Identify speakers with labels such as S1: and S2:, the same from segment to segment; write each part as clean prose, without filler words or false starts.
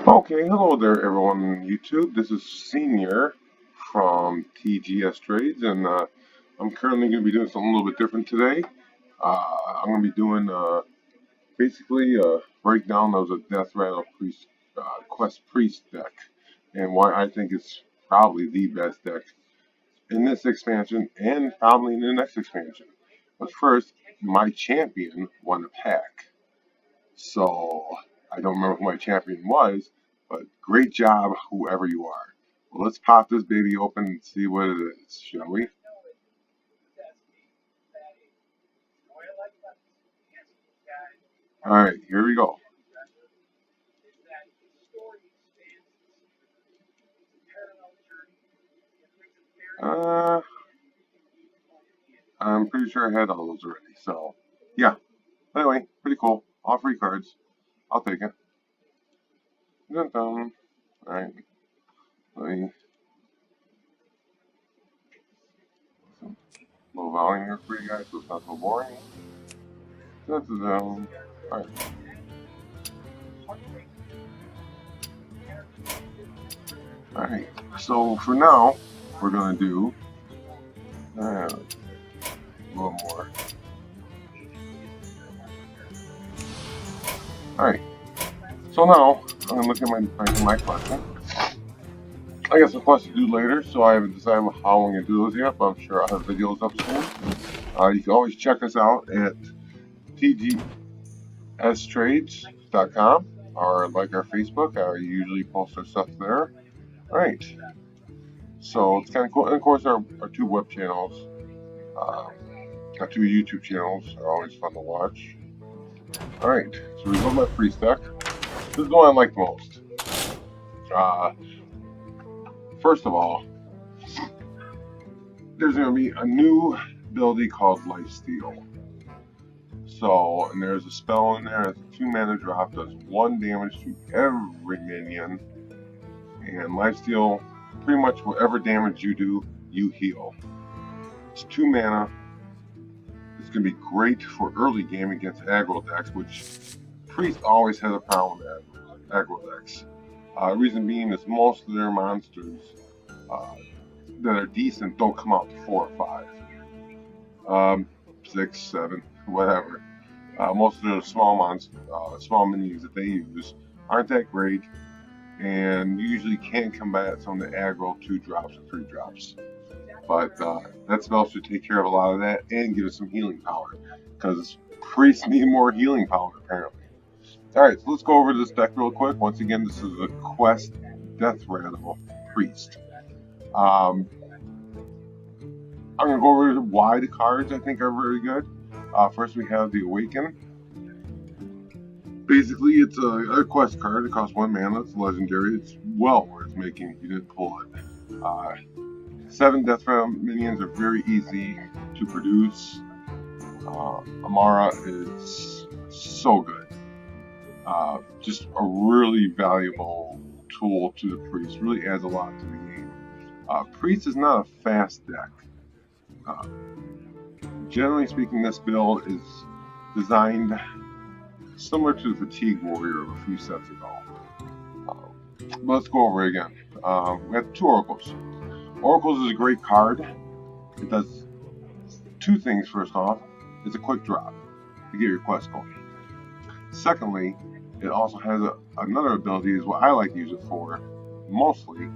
S1: Okay, hello there everyone on YouTube. This is Senior from TGS Trades, and I'm currently going to be doing something a little bit different today. I'm going to be doing basically a breakdown of the Deathrattle Priest Quest Priest deck, and why I think it's probably the best deck in this expansion and probably in the next expansion. But first, my champion won a pack. So I don't remember who my champion was, but great job, whoever you are. Well, let's pop this baby open and see what it is, shall we? Alright, here we go. Uh, I'm pretty sure I had all those already, so yeah. Anyway, pretty cool. All free cards. I'll take it. Dun dun. Alright, let me some low volume here for you guys so it's not so boring. Dun dun dun. Alright. Alright, so for now, we're gonna do a little more. Alright, so now I'm gonna look at my collection. I got some quests to do later, so I haven't decided how I'm gonna do those yet, but I'm sure I'll have videos up soon. You can always check us out at tgstrades.com or like our Facebook. I usually post our stuff there. Alright, so it's kind of cool. And of course, our two web channels, our two YouTube channels are always fun to watch. Alright, so we got my priest deck. This is the one I like the most. First of all, there's going to be a new ability called Lifesteal. So, and there's a spell in there, it's a 2 mana drop, does 1 damage to every minion. And Lifesteal, pretty much whatever damage you do, you heal. It's 2 mana. It's going to be great for early game against aggro decks, which Priest always has a problem with aggro decks. Reason being is most of their monsters that are decent don't come out to 4 or 5. 6, 7, whatever. Most of the small minions that they use aren't that great, and usually can't combat some of the aggro 2 drops or 3 drops. But that spell should take care of a lot of that and give us some healing power, because priests need more healing power apparently. Alright, so let's go over this deck real quick. Once again, this is the Quest Deathrattle Priest. I'm going to go over why the cards I think are very good. First we have the Awaken. Basically, it's a quest card. It costs 1 mana. It's legendary. It's well worth making if you didn't pull it. 7 Deathrattle minions are very easy to produce. Amara is so good. Just a really valuable tool to the Priest. Really adds a lot to the game. Priest is not a fast deck. Generally speaking, this build is designed similar to the Fatigue Warrior of a few sets ago. Let's go over it again. We have 2 Oracles. Oracles is a great card. It does 2 things. First off, it's a quick drop to get your quest going. Secondly, it also has another ability, is what I like to use it for mostly.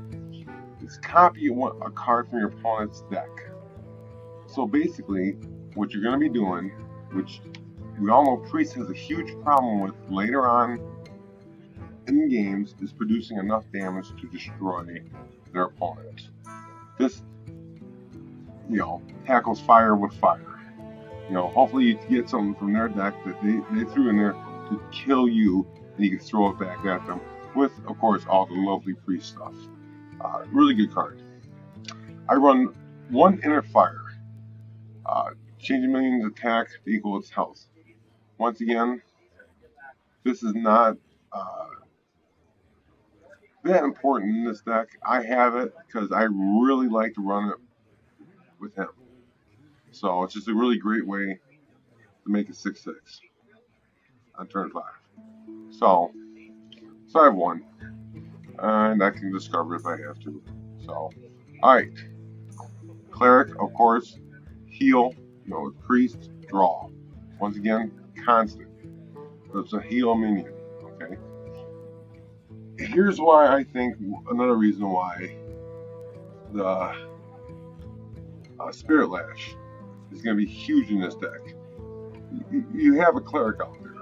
S1: It's copy a card from your opponent's deck. So basically, what you're going to be doing, which we all know Priest has a huge problem with later on in games, is producing enough damage to destroy their opponent. This, tackles fire with fire. Hopefully you get something from their deck that they threw in there to kill you, and you can throw it back at them with, of course, all the lovely Priest stuff. Really good card. I run 1 Inner Fire. Changing minion's attack to equal its health. Once again, this is not that important in this deck. I have it because I really like to run it with him. So it's just a really great way to make it 6/6 on turn 5. So I have 1. and I can discover if I have to. So, alright. Cleric, of course, heal, priest, draw. Once again, constant. It's a heal minion, okay? Here's why I think, another reason why the Spirit Lash is going to be huge in this deck. You have a cleric out there.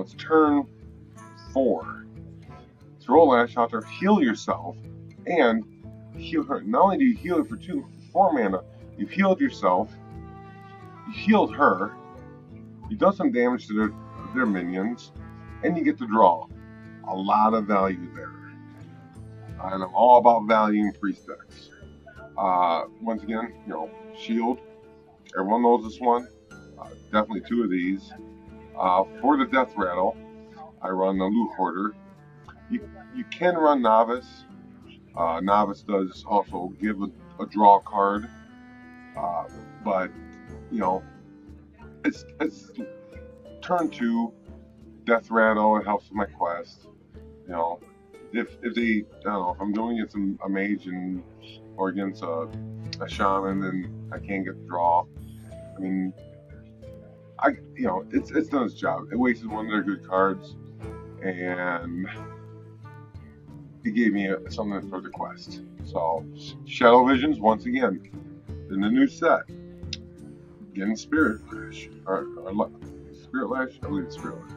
S1: It's turn 4. Throw a lash out there, heal yourself, and heal her. Not only do you heal her for 4 mana, you've healed yourself, you healed her, you done some damage to their minions, and you get to draw. A lot of value there. And I'm all about value in priest decks. Once again, shield. Everyone knows this one. Definitely 2 of these. For the Deathrattle, I run the Loot Hoarder. You can run Novice. Novice does also give a draw card, but it's turn 2 Deathrattle. It helps with my quest. If they, I don't know, if I'm doing against a mage or against a shaman and I can't get the draw, I mean, it's done its job. It wasted one of their good cards, and it gave me something for the quest. So, Shadow Visions, once again, in the new set, getting Spirit Lash. Spirit Lash? I believe it's Spirit Lash.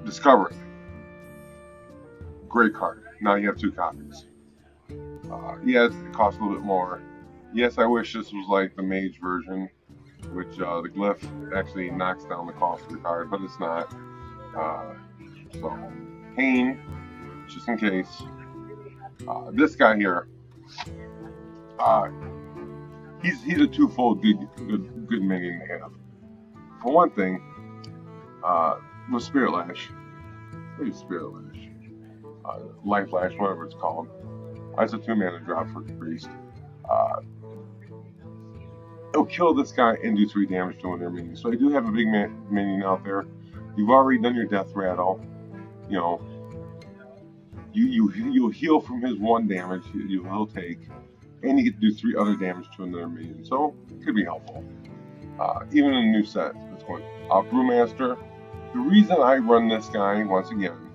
S1: Discovery. Great card. Now you have 2 copies. Yes, it costs a little bit more. Yes, I wish this was like the mage version, which the glyph actually knocks down the cost of the card, but it's not. So, Pain, just in case. This guy here, he's a twofold good minion to have. For one thing, with Spirit Lash, maybe Spirit Lash, Life Lash, whatever it's called. That's a 2 mana drop for the priest. It'll kill this guy and do 3 damage to one of their minions. So I do have a big minion out there. You've already done your Deathrattle. You'll heal from his 1 damage he'll take, and you get to do 3 other damage to another minion. So it could be helpful. Even in a new set, it's going. Brewmaster. The reason I run this guy once again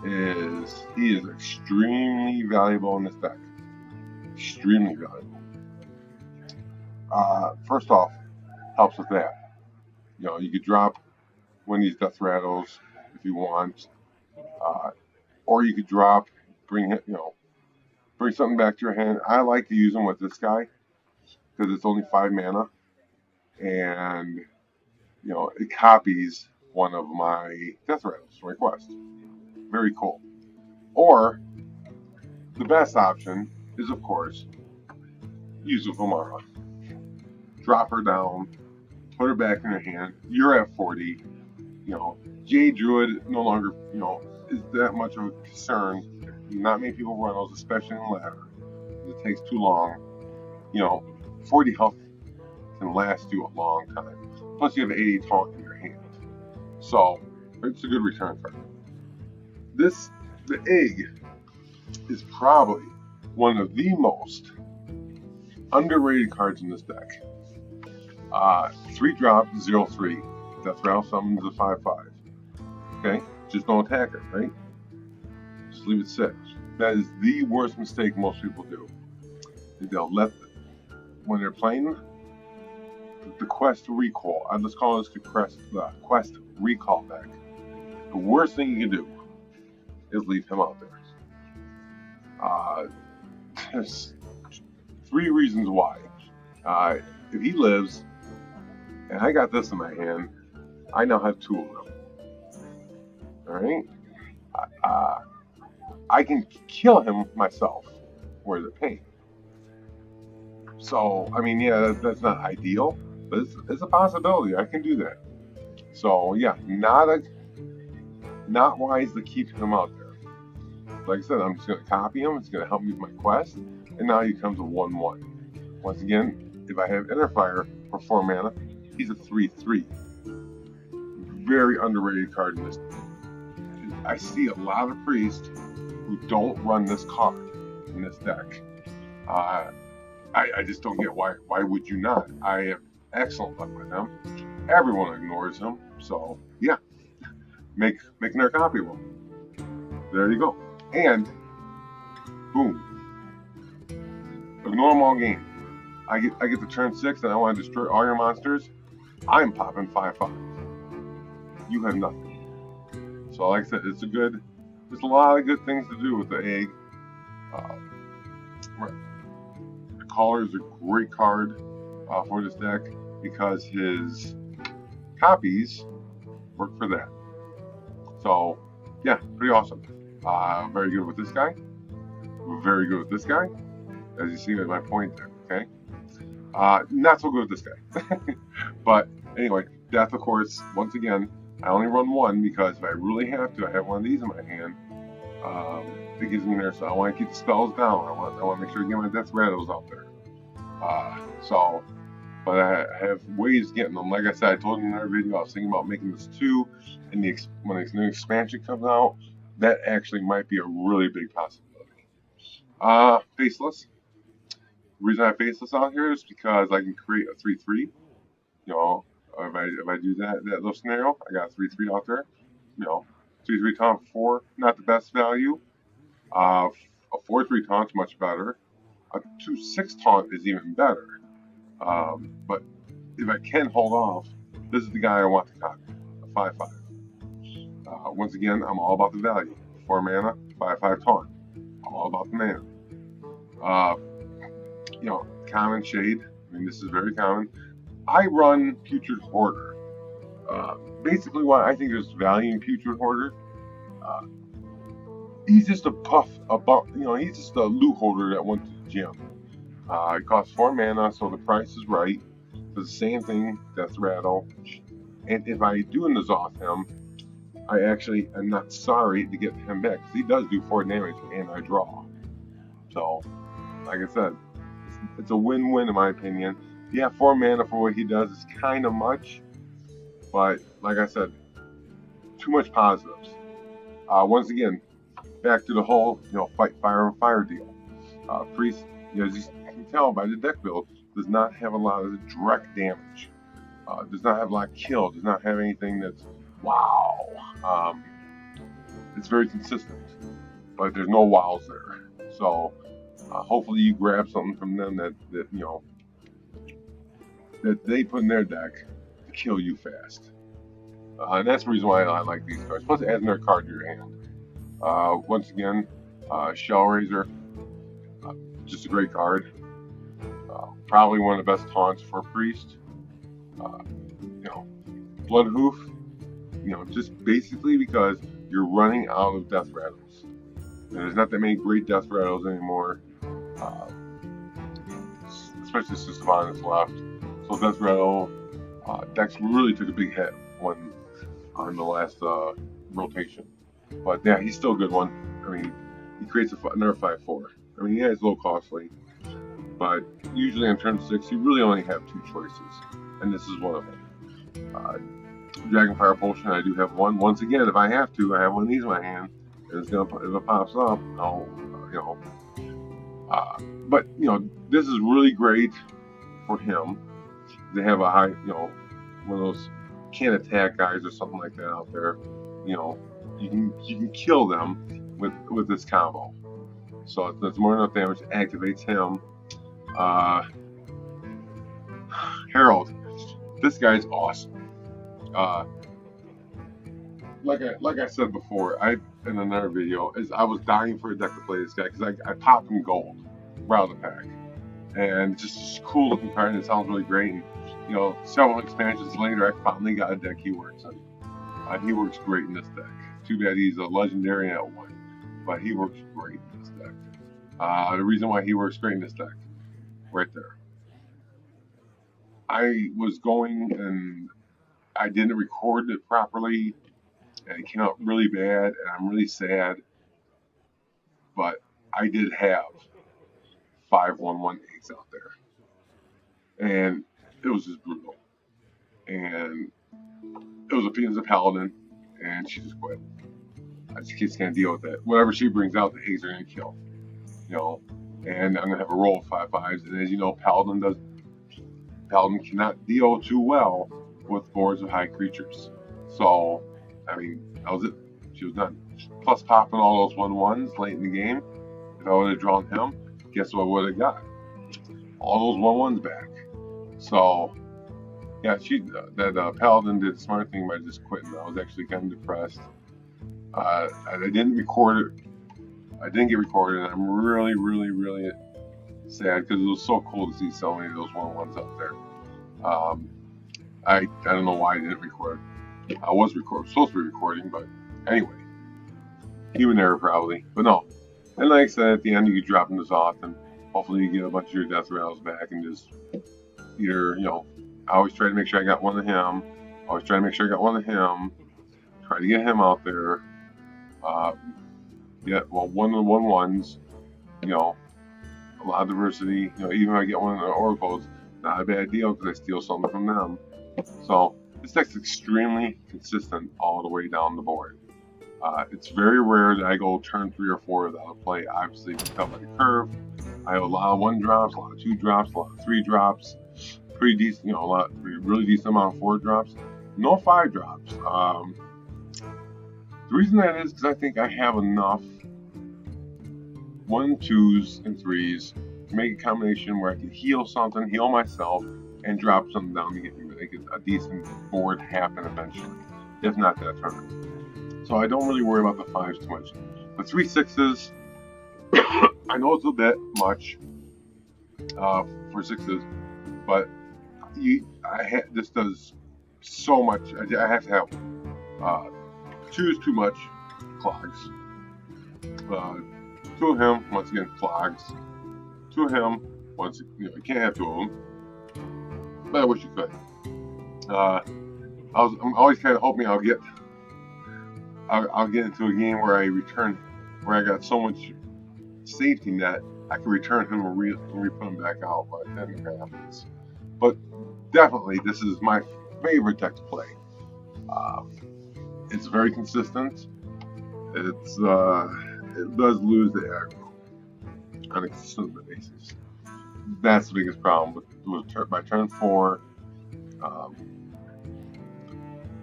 S1: is he is extremely valuable in this deck. Extremely valuable. First off, helps with that. You could drop one of these Deathrattles if you want, or you could drop, bring something back to your hand. I like to use them with this guy because it's only 5 mana, and it copies one of my Deathrattles from my quest. Very cool. Or the best option is, of course, use Vomara. Drop her down, put her back in her hand. You're at 40. Jade Druid no longer, is that much of a concern. Not many people run those, especially in the ladder. It takes too long. 40 health can last you a long time. Plus, you have 80 taunt in your hand. So, it's a good return card. The egg is probably one of the most underrated cards in this deck. 3-drop, 0/3. Deathrattle summons a 5/5. Okay? Just don't attack her, right? Just leave it sit. That is the worst mistake most people do. They'll when they're playing the quest recall, let's call this the quest recall deck. The worst thing you can do is leave him out there. There's 3 reasons why. If he lives, and I got this in my hand, I now have 2 of them. Alright? I can kill him myself. Where's the pain? So, I mean, yeah, that's not ideal, but it's a possibility. I can do that. So, yeah, not wise to keep him out there. Like I said, I'm just going to copy him. It's going to help me with my quest. And now he becomes a 1/1. Once again, if I have Inner Fire for 4 mana, he's a 3/3. very underrated card in this. I see a lot of priests who don't run this card in this deck. I just don't get why. Why would you not? I have excellent luck with him. Everyone ignores him. So yeah, make another copy of him. There you go. And boom, ignore them all game. I get to turn 6 and I want to destroy all your monsters. I'm popping 5/5. You have nothing. So like I said, it's a good. There's a lot of good things to do with the egg. The Caller is a great card for this deck because his copies work for that. So yeah, pretty awesome. Very good with this guy. Very good with this guy. As you see at my point there. Okay. Not so good with this guy. But anyway, Death, of course, once again, I only run one because if I really have to, I have one of these in my hand. It gives me there, so I want to keep the spells down. I want to make sure to get my Deathrattles out there. But I have ways of getting them. Like I said, I told you in another video, I was thinking about making this 2, and when the new expansion comes out, that actually might be a really big possibility. Faceless. The reason I have Faceless out here is because I can create a 3/3. You know, if I do that little scenario, I got a 3/3 out there. You know, 3/3 taunt 4, not the best value. A 4/3 taunt's much better. A 2/6 taunt is even better. But if I can hold off, this is the guy I want to copy. A 5/5. Once again, I'm all about the value. 4 mana, 5/5 taunt. All about the mana. You know, common shade. I mean, this is very common. I run Putrid Hoarder. Basically, why I think there's value in Putrid Hoarder. He's just he's just a loot holder that went to the gym. It costs 4 mana, so the price is right. It's the same thing, Deathrattle. And if I do Nazoth him, I actually am not sorry to get him back, because he does do 4 damage and I draw. So, like I said, it's a win-win in my opinion. Yeah, 4 mana for what he does is kind of much, but like I said, too much positives. Once again, back to the whole, fight fire and fire deal. Priest, as you can tell by the deck build, does not have a lot of direct damage. Does not have a lot of kill. Does not have anything that's wow. It's very consistent, but there's no wows there. So hopefully you grab something from them that they put in their deck to kill you fast. And that's the reason why I like these cards. Plus, it adds another card to your hand. Once again, Shell Razor, just a great card. Probably one of the best taunts for Priest. Blood Hoof, just basically because you're running out of Deathrattles. There's not that many great Deathrattles anymore, especially since Savon is left. So Deathrattle decks really took a big hit on the last rotation. But yeah, he's still a good one. I mean, he creates another 5/4. I mean, yeah, it's a little costly, but usually on turn 6, you really only have 2 choices, and this is one of them. Dragonfire Potion, I do have one. Once again, if I have to, I have one of these in my hand, and if it pops up, but this is really great for him. They have a high, one of those can't attack guys or something like that out there. You can kill them with this combo. So that's more than enough damage. Activates him. Herald, this guy's awesome. Like I said before, in another video, I was dying for a deck to play this guy because I popped him gold right out of the pack, and just a cool looking card. And it sounds really great. And several expansions later, I finally got a deck he works in. He works great in this deck. Too bad he's a legendary at 1, but he works great in this deck. The reason why he works great in this deck, right there. I was going and I didn't record it properly, and it came out really bad, and I'm really sad. But I did have 5/1/1 eggs out there, and it was just brutal. And it was a paladin, and she just quit. I just can't deal with it. Whatever she brings out, the hags are gonna kill. You know, and I'm gonna have a roll of 5/5s. And as you know, paladin cannot deal too well with boards of high creatures. So, I mean, that was it. She was done. Plus popping all those 1/1s late in the game. If I would have drawn him, guess what I would have got? All those 1/1s back. So, yeah, that paladin did a smart thing by just quitting. I was actually kind of depressed. I didn't record it. I didn't get recorded, and I'm really, really, really sad because it was so cool to see so many of those 1/1s out there. I don't know why I didn't record. I was supposed to be recording, but anyway, human error probably. But no. And like I said, at the end you can drop this off, and hopefully you get a bunch of your death rattles back, and just either I always try to make sure I got one of him. Always try to make sure I got one of him. Try to get him out there. One of the 1/1s. A lot of diversity. Even if I get one of the oracles, not a bad deal because I steal something from them. So this deck's extremely consistent all the way down the board. It's very rare that I go turn 3 or 4 without a play. Obviously, you can tell by the curve. I have a lot of 1 drops, a lot of 2 drops, a lot of 3 drops. Pretty decent, really decent amount of 4 drops. No 5 drops. The reason that is because I think I have enough 1, 2s, and 3s to make a combination where I can heal something, heal myself, and drop something down to make a decent board happen eventually. If not that tournament. So I don't really worry about the 5s too much. The 3 6s, I know it's a bit much for 6s, but this does so much. I have to have 2 is too much, clogs. 2 of him, once again, clogs. 2 of him, you can't have 2 of them, but I wish you could. I'm always kind of hoping I'll get into a game where I got so much safety net, I can return him and re-put him back out, but that never happens. But definitely, this is my favorite deck to play. It's very consistent. It does lose the aggro on a consistent basis. That's the biggest problem by turn 4.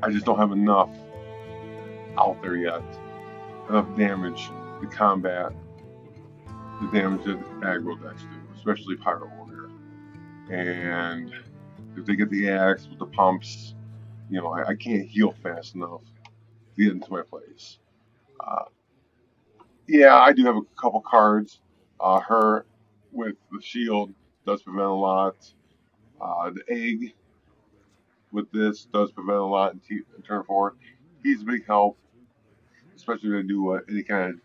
S1: I just don't have enough out there yet, enough damage to combat the damage that aggro decks do, especially Pirate Warrior. And if they get the axe with the pumps, I can't heal fast enough to get into my place. I do have a couple cards. Her with the shield does prevent a lot. The egg with this does prevent a lot in turn 4. He's a big help, especially when I do any kind of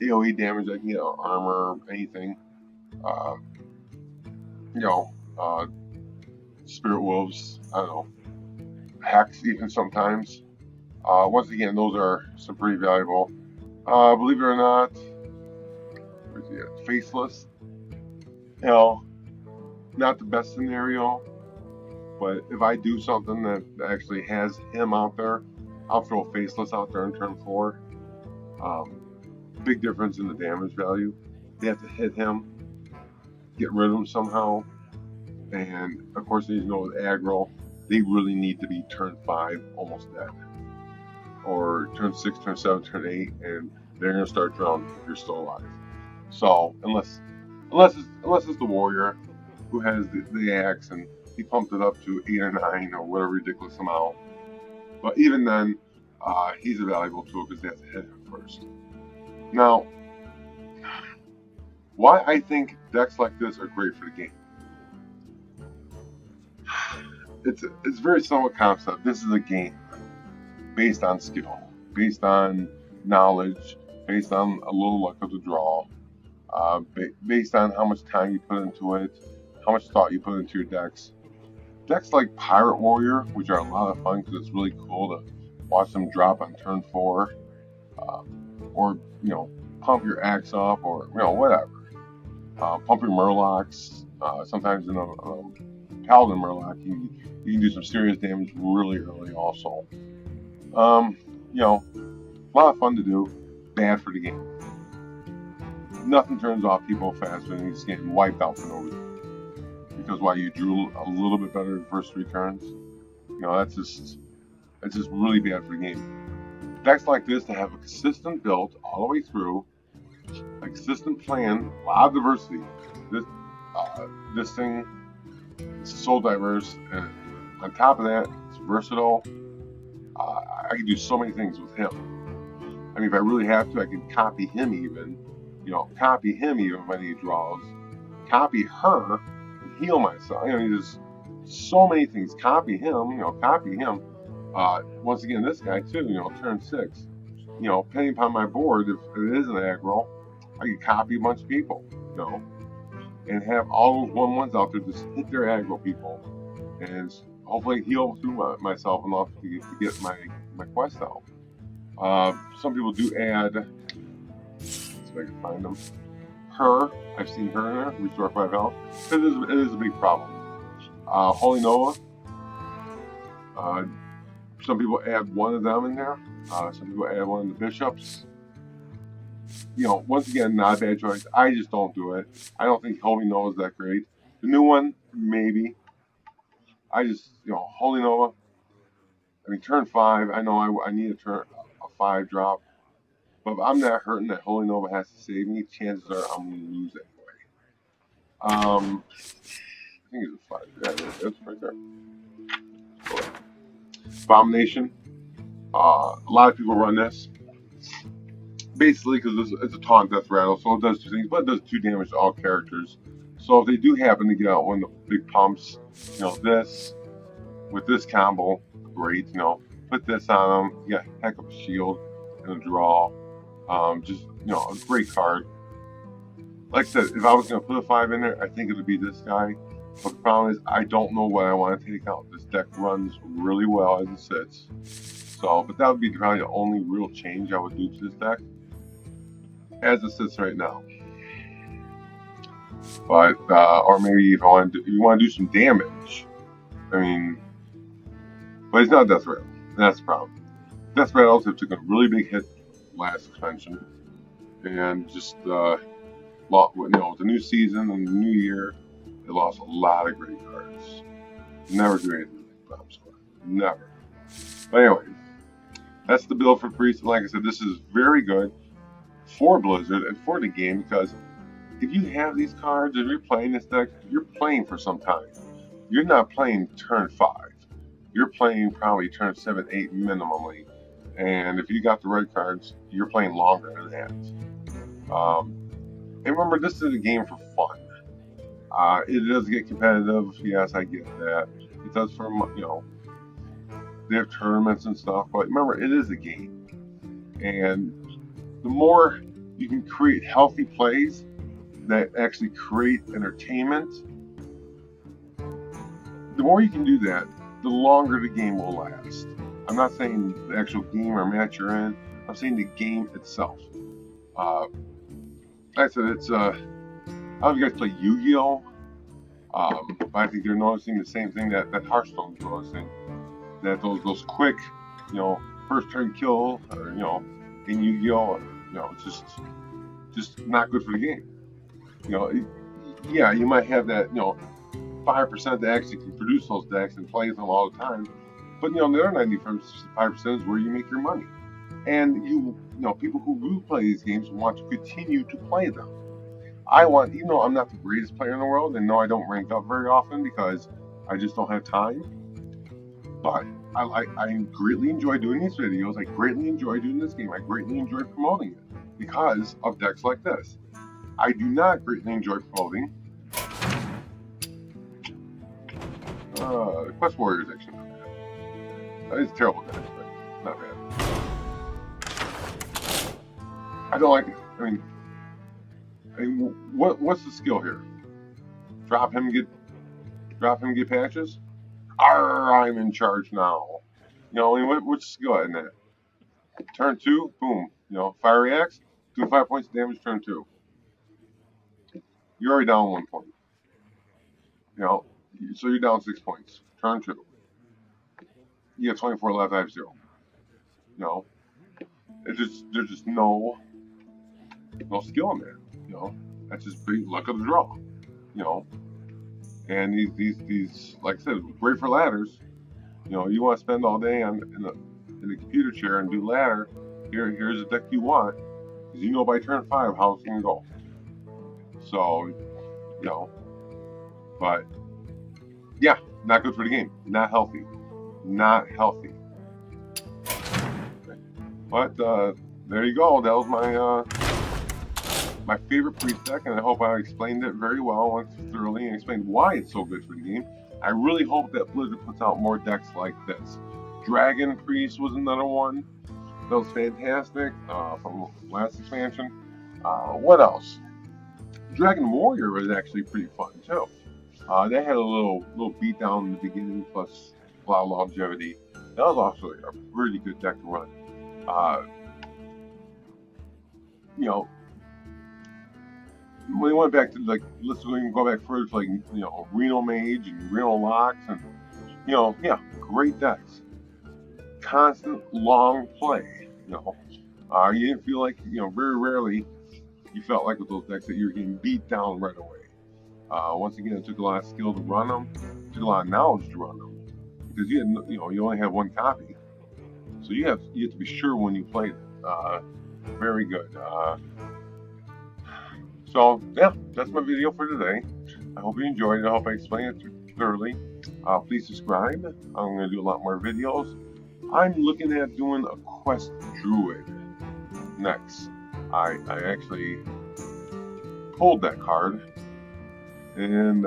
S1: AoE damage. I can get armor, anything. Spirit wolves. I don't know, hacks even sometimes. Once again, those are some pretty valuable. Believe it or not, where's he at? Faceless. Not the best scenario, but if I do something that actually has him out there, I'll throw Faceless out there in turn 4. Big difference in the damage value. They have to hit him, get rid of him somehow, and of course, with aggro, they really need to be turn 5 almost dead, or turn 6, turn 7, turn 8, and they're gonna start drowning if you're still alive. So unless it's the warrior who has the axe and he pumped it up to 8 or 9 or whatever ridiculous amount, but even then, he's a valuable tool because they have to hit him first. Now, why I think decks like this are great for the game. It's very similar concept. This is a game based on skill, based on knowledge, based on a little luck of the draw, based on how much time you put into it, how much thought you put into your decks. Decks like Pirate Warrior, which are a lot of fun because it's really cool to watch them drop on turn 4, or pump your axe up, or whatever. Pump your Murlocs. Sometimes in a Paladin Murloc, you can do some serious damage really early also. You know, a lot of fun to do, bad for the game. Nothing turns off people faster than just getting wiped out for no reason. Because while you drew a little bit better in first 3 turns, you know, that's just really bad for the game. Decks like this to have a consistent build all the way through, a consistent plan, a lot of diversity. This thing is so diverse, and on top of that, it's versatile. I can do so many things with him. I mean, if I really have to, I can copy him even. You know, copy him even when he draws. Copy her and heal myself. You know, there's so many things. Copy him. You know, copy him. Once again, this guy too. You know, turn 6. You know, depending upon my board, if it is an aggro, I can copy a bunch of people. You know, and have all those 1/1s out there just hit their aggro people, and hopefully heal through myself enough to get my quest out. Some people do add. Let's see if I can find them. Her, I've seen her in there, restore 5 health. It is a big problem. Holy Nova. Some people add one of them in there. Some people add one of the bishops. You know, once again, not a bad choice. I just don't do it. I don't think Holy Nova is that great. The new one, maybe. I just, you know, Holy Nova. I mean, turn 5. I know I need a 5 drop. But if I'm not hurting that Holy Nova has to save me, chances are I'm going to lose anyway. I think it's a 5. Yeah, it's right there. Abomination. A lot of people run this. Basically, because it's a taunt Deathrattle, so it does 2 things, but it does 2 damage to all characters. So if they do happen to get out one of the big pumps, you know, this, with this combo, great, you know, put this on them, you got a heck of a shield and a draw. Just, you know, a great card. Like I said, if I was going to put a 5 in there, I think it would be this guy. But the problem is, I don't know what I want to take out. This deck runs really well as it sits. So, but that would be probably the only real change I would do to this deck as it sits right now. But, or maybe if you want to do some damage, I mean, but it's not Deathrattle. That's the problem. Deathrattles have taken a really big hit last expansion, and just with the new season and the new year, they lost a lot of great cards. Never do anything with Bomb Squad. Never. But anyway, that's the build for Priest. Like I said, this is very good for Blizzard and for the game, because if you have these cards, if you're playing this deck, you're playing for some time. You're not playing turn 5. You're playing probably turn 7, 8 minimally. And if you got the right cards, you're playing longer than that. And remember, this is a game for fun. It does get competitive. Yes, I get that. It does for, you know, they have tournaments and stuff. But remember, it is a game. And the more you can create healthy plays that actually create entertainment, the more you can do that, the longer the game will last. I'm not saying the actual game or match you're in. I'm saying the game itself. Like I said, it's I don't know if you guys play Yu-Gi-Oh! But I think they're noticing the same thing that Hearthstone's noticing. That those quick, you know, first turn kill, or, you know, in Yu-Gi-Oh! You know, it's just not good for the game. You know, yeah, you might have that, you know, 5% that actually can produce those decks and plays them all the time. But, you know, the other 95% is where you make your money. And you know, people who do play these games want to continue to play them. Even though I'm not the greatest player in the world, and no, I don't rank up very often because I just don't have time. But I greatly enjoy doing these videos. I greatly enjoy doing this game. I greatly enjoy promoting it because of decks like this. I do not greatly enjoy promoting Quest Warriors, actually. It's a terrible deck, but not bad. I don't like it. I mean, what's the skill here? Drop him and get patches? Arr, I'm in charge now. You know, I mean, what's the skill in that? Turn 2, boom. You know, fiery axe, do 5 points of damage. Turn 2. You're already down 1 point. You know, so you're down 6 points. Turn 2. You have 24 left. I have 0. You know, there's just no skill in there. You know, that's just big luck of the draw. You know, and these like I said, great for ladders. You know, you want to spend all day in the computer chair and do ladder. Here's the deck you want, because you know by turn 5 how it's gonna go. So, you know, but yeah, not good for the game. Not healthy. Not healthy. But there you go. That was my favorite priest deck, and I hope I explained it very well, went thoroughly, and explained why it's so good for the game. I really hope that Blizzard puts out more decks like this. Dragon Priest was another one that was fantastic from last expansion. What else? Dragon Warrior was actually pretty fun too. They had a little beatdown in the beginning, plus a lot of longevity. That was also a really good deck to run. You know, when we went back to like, let's go back further to like, you know, Reno Mage and Reno Locks, and you know, yeah, great decks. Constant long play. You know, you didn't feel like, you know, very rarely you felt like with those decks that you were getting beat down right away. Once again, it took a lot of skill to run them, it took a lot of knowledge to run them, because you only have one copy, so you have to be sure when you play it. Very good. So yeah, that's my video for today. I hope you enjoyed it. I hope I explained it thoroughly. Please subscribe. I'm going to do a lot more videos. I'm looking at doing a Quest Druid next. I actually pulled that card and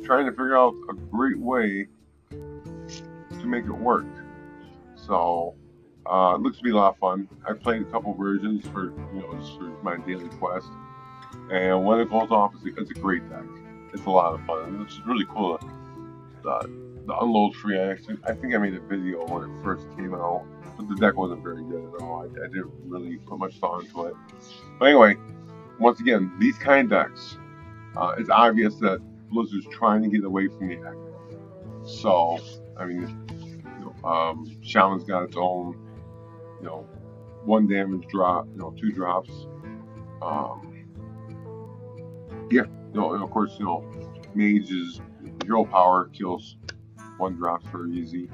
S1: trying to figure out a great way to make it work. So it looks to be a lot of fun. I played a couple versions for just for my daily quest, and when it goes off, it's a great deck. It's a lot of fun. It's really cool. The unload free. I think I made a video when it first came out, but the deck wasn't very good at all. I didn't really put much thought into it. But anyway, once again, these kind of decks, it's obvious that Blizzard's trying to get away from the aggro. So, I mean, Shaman's got its own, 1 damage drop, 2 drops. Yeah, and of course, Mage's hero power kills 1 drop for easy.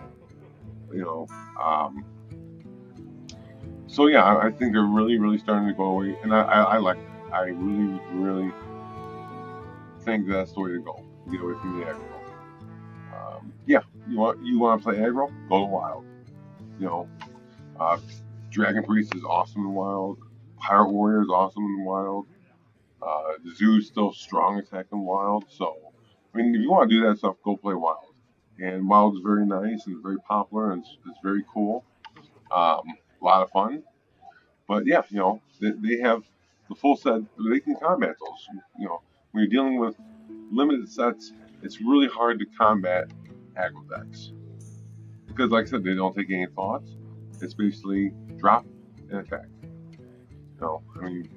S1: So yeah, I think they're really starting to go away, and I like it. I really think that's the way to go. Get away from the aggro. Yeah, you want to play aggro? Go to wild. Dragon Priest is awesome in wild. Pirate Warrior is awesome in wild. Zoo's still strong attack in wild. So, I mean, if you want to do that stuff, go play wild. And wild is very nice and very popular, and it's very cool. A lot of fun. But yeah, they have the full set. They can combat those. When you're dealing with limited sets, it's really hard to combat aggro decks, because, like I said, they don't take any thoughts. It's basically drop and attack. I mean,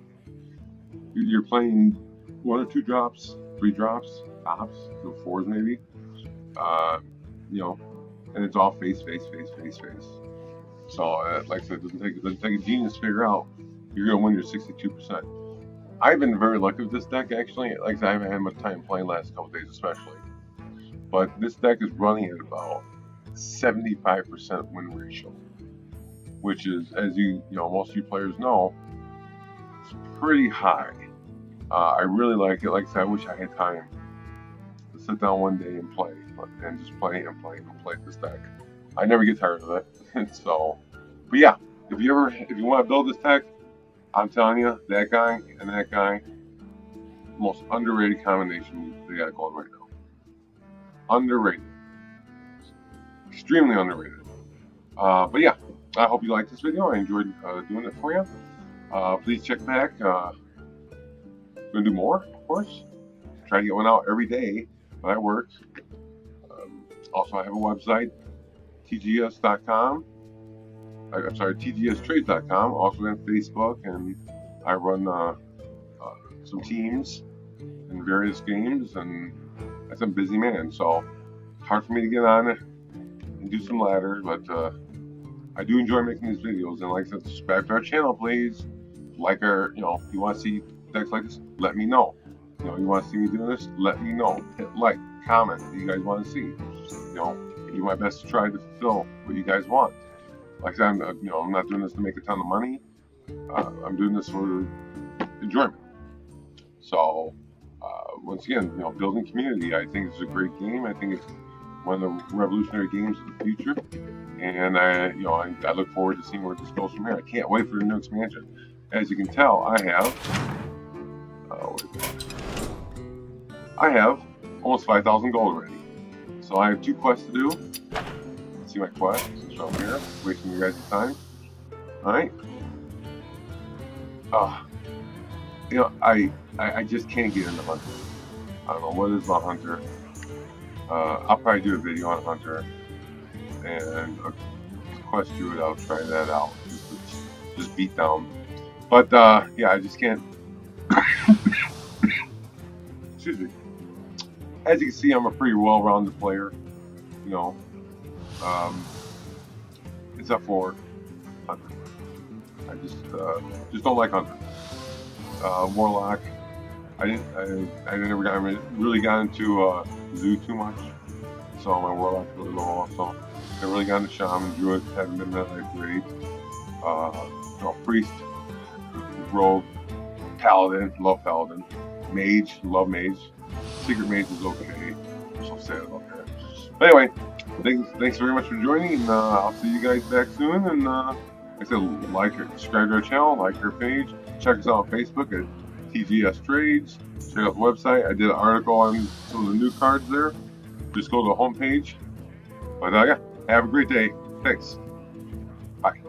S1: you're playing 1 or 2 drops, 3 drops, tops, 4s maybe. And it's all face. So, like I said, it doesn't take a genius to figure out you're gonna win your 62%. I've been very lucky with this deck, actually. Like I said, I haven't had much time playing last couple days, especially. But this deck is running at about 75% win ratio, which is, as most of you players know, it's pretty high. I really like it. Like I said, I wish I had time to sit down one day and play, and just play this deck. I never get tired of it. So, but yeah, if you want to build this deck, I'm telling you, that guy and that guy, most underrated combination they got going right now. Underrated, extremely underrated. But yeah, I hope you liked this video. I enjoyed doing it for you. Please check back. Gonna do more, of course. Try to get one out every day when I work. Also, I have a website, tgs.com. I'm sorry, tgstrades.com. Also on Facebook, and I run some teams in various games, and I'm a busy man, so it's hard for me to get on it and do some ladders, but I do enjoy making these videos, and like I said, subscribe to our channel, please. Like our, if you want to see decks like this, let me know. You want to see me doing this, let me know. Hit like, comment what you guys want to see. I do my best to try to fulfill what you guys want. Like I said, I'm not doing this to make a ton of money. I'm doing this for enjoyment. So, once again, building community, I think it's a great game. I think it's one of the revolutionary games of the future. And I look forward to seeing where this goes from here. I can't wait for the new expansion. As you can tell, I have almost 5,000 gold already. So I have 2 quests to do. Let's see my quests. So I'm here, wasting your guys' time. All right. I just can't get into Hunter. I don't know what it is about Hunter. I'll probably do a video on Hunter and a quest druid. I'll try that out. Just beat down. But yeah, I just can't. Excuse me. As you can see, I'm a pretty well-rounded player. Except for Hunter. I just don't like Hunter. Warlock. I never really got into Zoo too much, so my Warlock's really low also. I really got into Shaman, Druid, haven't been that great. Priest, Rogue, Paladin, love Paladin. Mage, love Mage. Secret Mage is okay. I'm so sad about that. But anyway, thanks very much for joining, and I'll see you guys back soon. And like I said, subscribe to our channel, like our page, check us out on Facebook at TGS Trades. Check out the website. I did an article on some of the new cards there. Just go to the homepage. But yeah, have a great day. Thanks. Bye.